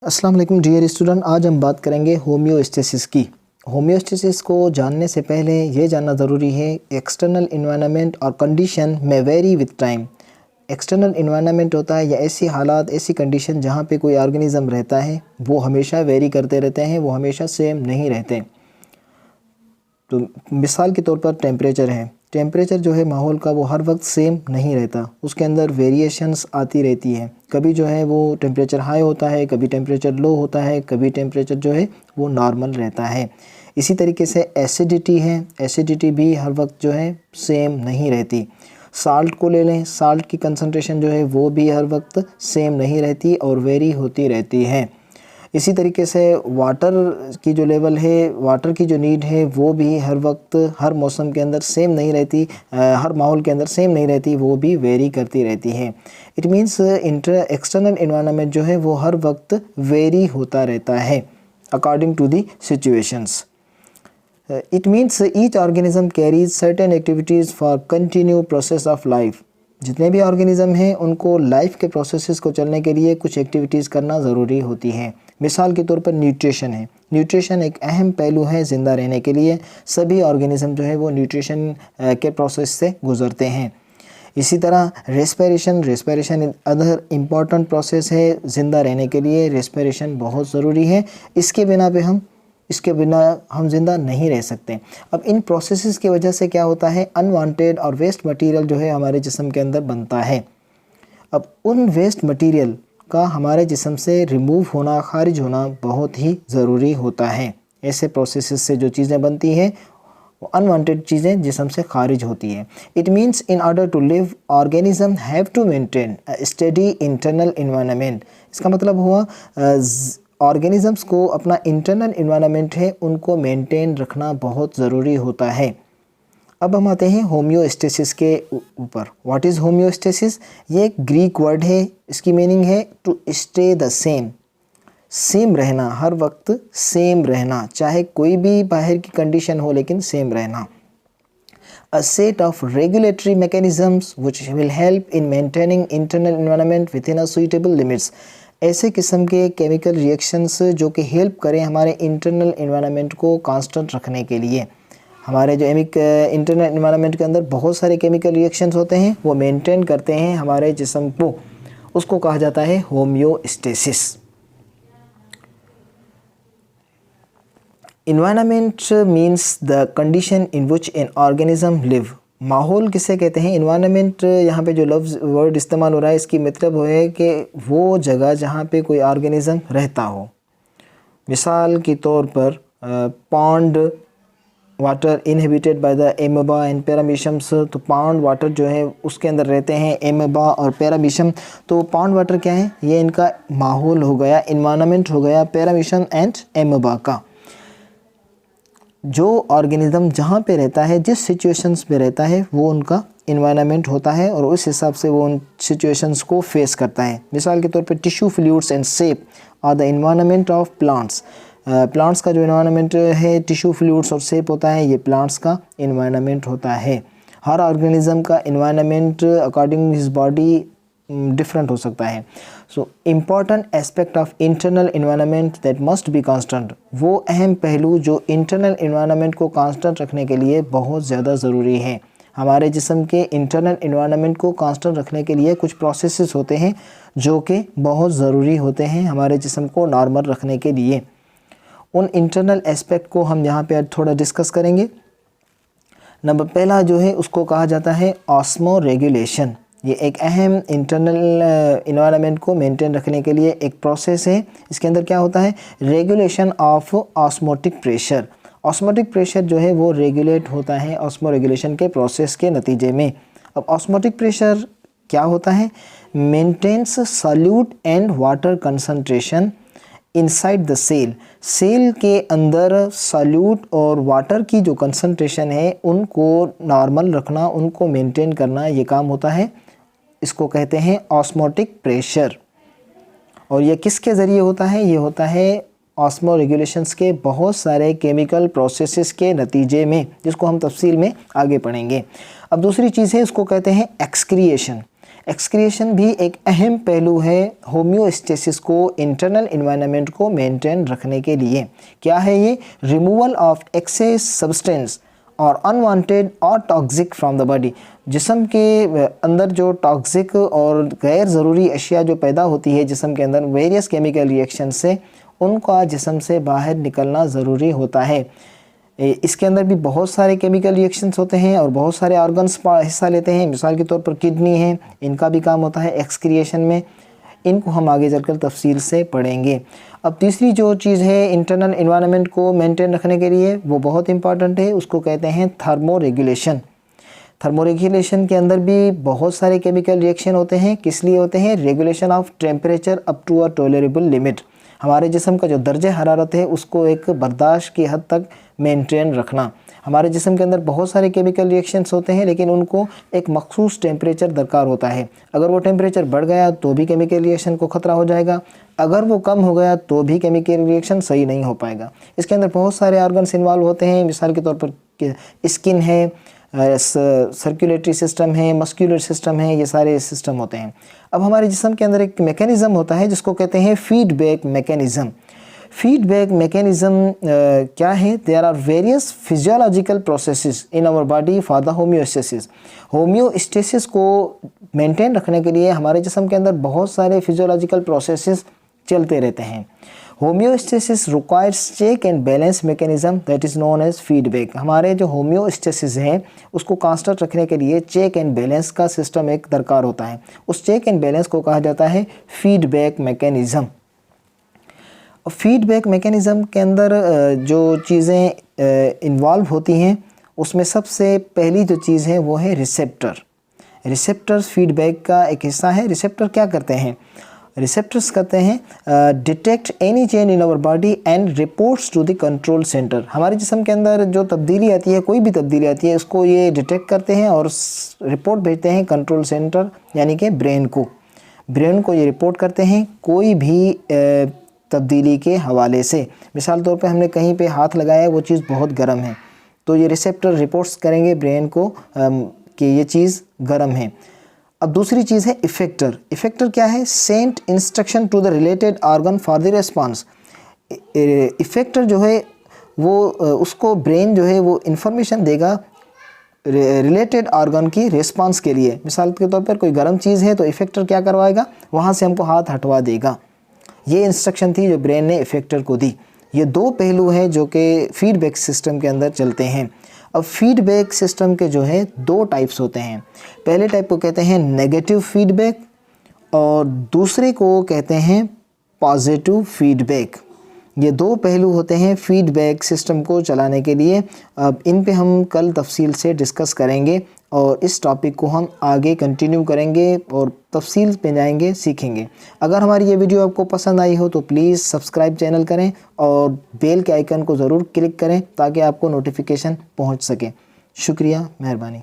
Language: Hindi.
अस्सलाम वालेकुम डियर स्टूडेंट, आज हम बात करेंगे होम्योस्टेसिस की। होम्योस्टेसिस को जानने से पहले ये जानना ज़रूरी है एक्सटर्नल इन्वायरमेंट और कंडीशन में very with time. External environment होता है या ऐसी हालात, ऐसी कंडीशन जहाँ पे कोई ऑर्गेनिज़म रहता है वो हमेशा वेरी करते रहते हैं, वो हमेशा सेम नहीं रहते। तो मिसाल के तौर पर टेम्परेचर है, टेम्परेचर जो है माहौल का वो हर वक्त सेम नहीं रहता, उसके अंदर वेरिएशंस आती रहती है। कभी जो है वो टेम्परेचर हाई होता है, कभी टेम्परेचर लो होता है, कभी टेम्परेचर जो है वो नॉर्मल रहता है। इसी तरीके से एसिडिटी है, एसिडिटी भी हर वक्त जो है सेम नहीं रहती। साल्ट को ले लें, साल्ट की कंसंट्रेशन जो है वो भी हर वक्त सेम नहीं रहती और वेरी होती रहती है। इसी तरीके से वाटर की जो लेवल है, वाटर की जो नीड है वो भी हर वक्त हर मौसम के अंदर सेम नहीं रहती, हर माहौल के अंदर सेम नहीं रहती, वो भी वेरी करती रहती है। इट मीन्स एक्सटर्नल इन्वायरमेंट जो है वो हर वक्त वेरी होता रहता है according to the situations. It means each organism carries certain activities for continue process of life. जितने भी ऑर्गेनिज़म हैं उनको लाइफ के प्रोसेसेस को चलने के लिए कुछ एक्टिविटीज़ करना ज़रूरी होती है। मिसाल के तौर पर न्यूट्रिशन है, न्यूट्रिशन एक अहम पहलू है ज़िंदा रहने के लिए। सभी ऑर्गेनिज़म जो है वो न्यूट्रिशन के प्रोसेस से गुज़रते हैं। इसी तरह रेस्पिरेशन अदर इम्पॉर्टेंट प्रोसेस है ज़िंदा रहने के लिए। रेस्पिरेशन बहुत ज़रूरी है, इसके बिना हम ज़िंदा नहीं रह सकते। अब इन प्रोसेसेस की वजह से क्या होता है, अनवांटेड और वेस्ट मटेरियल जो है हमारे जिस्म के अंदर बनता है। अब उन वेस्ट मटेरियल का हमारे जिस्म से रिमूव होना, खारिज होना बहुत ही ज़रूरी होता है। ऐसे प्रोसेसेस से जो चीज़ें बनती हैं वो अनवांटेड चीज़ें जिस्म से खारिज होती है। It means in order to live organism have to maintain steady internal environment. इसका मतलब हुआ ऑर्गेनिज़म्स को अपना इंटरनल इन्वायरमेंट है उनको मेंटेन रखना बहुत ज़रूरी होता है। अब हम आते हैं होम्योस्टेसिस के ऊपर। What is homeostasis? ये एक ग्रीक वर्ड है, इसकी मीनिंग है to stay the same, same रहना, हर वक्त सेम रहना, चाहे कोई भी बाहर की कंडीशन हो लेकिन सेम रहना। A set of regulatory mechanisms which will help in maintaining internal environment within a suitable limits। ऐसे किस्म के केमिकल रिएक्शंस जो कि हेल्प करें हमारे इंटरनल इन्वायरमेंट को कांस्टेंट रखने के लिए। हमारे जो इंटरनल इन्वायरमेंट के अंदर बहुत सारे केमिकल रिएक्शंस होते हैं, वो मेंटेन करते हैं हमारे जिस्म को, उसको कहा जाता है homeostasis. Environment means the condition in which an organism live। माहौल किसे कहते हैं? इन्वायरमेंट यहाँ पे जो लफ्ज़ वर्ड इस्तेमाल हो रहा है इसकी मतलब है कि वो जगह जहाँ पे कोई ऑर्गेनिज़म रहता हो। मिसाल के तौर पर pond water inhabited by the amoeba and parameciums. तो पॉन्ड वाटर जो है उसके अंदर रहते हैं एमेबा और पैरामीशियम। तो पॉन्ड वाटर क्या है? ये इनका माहौल हो गया, इन्वायरमेंट हो गया पैरामीशियम एंड एमेबा का। जो ऑर्गेनिज़म जहाँ पे रहता है, जिस सिचुएशंस पे रहता है, वो उनका इन्वायरमेंट होता है और उस हिसाब से वो उन सिचुएशंस को फेस करता है। मिसाल के तौर पे tissue fluids and sap are the environment of plants. Plants का जो इन्वायरमेंट है, टिश्यू फ्लूइड्स और सेप होता है, ये प्लांट्स का इन्वायरमेंट होता है। हर ऑर्गेनिज़म का environment according his body different हो सकता है। So important aspect of internal environment that must be constant. वो अहम पहलू जो इंटरनल इन्वायरमेंट को कांस्टेंट रखने के लिए बहुत ज़्यादा ज़रूरी है। हमारे जिस्म के इंटरनल इन्वायरमेंट को कांस्टेंट रखने के लिए कुछ प्रोसेसेस होते हैं जो कि बहुत ज़रूरी होते हैं हमारे जिस्म को नॉर्मल रखने के लिए। उन इंटरनल एस्पेक्ट को हम यहाँ पे थोड़ा डिस्कस करेंगे। नंबर पहला जो है उसको कहा जाता है ऑस्मो रेगुलेशन। ये एक अहम इंटरनल इन्वायरमेंट को मेंटेन रखने के लिए एक प्रोसेस है। इसके अंदर क्या होता है? Regulation of osmotic pressure. Osmotic pressure जो है वो रेगुलेट होता है ऑस्मो रेगुलेशन के प्रोसेस के नतीजे में। अब ऑस्मोटिक प्रेशर क्या होता है? Maintains solute and water concentration inside the cell. Cell के अंदर सॉल्यूट और वाटर की जो कंसंट्रेशन है उनको नॉर्मल रखना, उनको मेंटेन करना, ये काम होता है। इसको कहते हैं ऑस्मोटिक प्रेशर। और ये किसके ज़रिए होता है? ये होता है ऑस्मो रेगुलेशंस के बहुत सारे केमिकल प्रोसेसेस के नतीजे में, जिसको हम तफसील में आगे पढ़ेंगे। अब दूसरी चीज़ है, उसको कहते हैं एक्सक्रिएशन। एक्सक्रिएशन भी एक अहम पहलू है होम्योस्टेसिस को इंटरनल इन्वायरमेंट को मेंटेन रखने के लिए। क्या है ये? रिमूवल ऑफ एक्सेस सब्सटेंस और अनवांटेड और टॉक्सिक फ्रॉम द बॉडी। जिस्म के अंदर जो टॉक्सिक और गैर ज़रूरी अशिया जो पैदा होती है जिस्म के अंदर वेरियस केमिकल रिएक्शन से, उनका जिस्म से बाहर निकलना ज़रूरी होता है। इसके अंदर भी बहुत सारे केमिकल रिएक्शंस होते हैं और बहुत सारे ऑर्गन्स हिस्सा लेते हैं। मिसाल के तौर पर किडनी है, इनका भी काम होता है एक्सक्रिएशन में। इनको हम आगे चलकर तफसील से पढ़ेंगे। अब तीसरी जो चीज़ है इंटरनल इन्वायरमेंट को मेंटेन रखने के लिए, वो बहुत इंपॉर्टेंट है, उसको कहते हैं थर्मो रेगुलेशन। थर्मो रेगुलेशन के अंदर भी बहुत सारे केमिकल रिएक्शन होते हैं। किस लिए होते हैं? Regulation of temperature up to a tolerable limit. हमारे जिस्म का जो दर्जे हरारत है उसको एक बर्दाश्त की हद तक मेंटेन रखना। हमारे जिस्म के अंदर बहुत सारे केमिकल रिएक्शंस होते हैं, लेकिन उनको एक मखसूस टेम्परेचर दरकार होता है। अगर वो टेम्परेचर बढ़ गया तो भी केमिकल रिएक्शन को ख़तरा हो जाएगा, अगर वो कम हो गया तो भी केमिकल रिएक्शन सही नहीं हो पाएगा। इसके अंदर बहुत सारे ऑर्गन्स इन्वॉल्व होते हैं। मिसाल के तौर पर स्किन है, सर्कुलेटरी सिस्टम है, मस्कुलर सिस्टम है, ये सारे सिस्टम होते हैं। अब हमारे जिस्म के अंदर एक मैकेनिज़्म होता है जिसको कहते हैं फीडबैक मैकेनिज़्म। फीडबैक मैकेनिज़्म क्या है? There are various physiological processes in our body for the homeostasis. Homeostasis को मेंटेन रखने के लिए हमारे जिस्म के अंदर बहुत सारे फिजियोलॉजिकल प्रोसेसेस चलते रहते हैं। Homeostasis requires check and balance mechanism that is known as feedback. हमारे जो होम्योस्टेसिस है उसको कांस्टेंट रखने के लिए चेक एंड बैलेंस का सिस्टम एक दरकार होता है। उस चेक एंड बैलेंस को कहा जाता है फीडबैक मैकेनिज़्म। फीडबैक मैकेनिज़्म के अंदर जो चीज़ें इन्वॉल्व होती हैं उसमें सबसे पहली जो चीज़ है वो है रिसेप्टर। रिसेप्टर्स फीडबैक का एक हिस्सा है। रिसेप्टर क्या करते हैं? रिसेप्टर्स कहते हैं detect any change in our body and reports to the control centre. हमारे जिस्म के अंदर जो तब्दीली आती है, कोई भी तब्दीली आती है, उसको ये डिटेक्ट करते हैं और रिपोर्ट भेजते हैं कंट्रोल सेंटर यानी कि ब्रेन को। ब्रेन को ये रिपोर्ट करते हैं कोई भी तब्दीली के हवाले से। मिसाल तौर पे हमने कहीं पे हाथ लगाया है, वो चीज़ बहुत गर्म है, तो ये रिसेप्टर रिपोर्ट्स करेंगे ब्रेन को कि ये चीज़ गर्म है। अब दूसरी चीज़ है इफेक्टर। इफेक्टर क्या है? Sent instruction to the related organ for the response. Effector जो है वो उसको ब्रेन जो है वो इंफॉर्मेशन देगा रिलेटेड ऑर्गन की रिस्पांस के लिए। मिसाल के तौर पर कोई गर्म चीज़ है तो इफेक्टर क्या करवाएगा? वहाँ से हमको हाथ हटवा देगा। ये इंस्ट्रक्शन थी जो ब्रेन ने इफेक्टर को दी। ये दो पहलू हैं जो कि फीडबैक सिस्टम के अंदर चलते हैं। अब फीडबैक सिस्टम के जो है दो टाइप्स होते हैं। पहले टाइप को कहते हैं नेगेटिव फीडबैक और दूसरे को कहते हैं पॉजिटिव फीडबैक। ये दो पहलू होते हैं फीडबैक सिस्टम को चलाने के लिए। अब इन पे हम कल तफसील से डिस्कस करेंगे और इस टॉपिक को हम आगे कंटिन्यू करेंगे और तफसील पे जाएंगे, सीखेंगे। अगर हमारी ये वीडियो आपको पसंद आई हो तो प्लीज़ सब्सक्राइब चैनल करें और बेल के आइकन को ज़रूर क्लिक करें ताकि आपको नोटिफिकेशन पहुंच सके। शुक्रिया, मेहरबानी।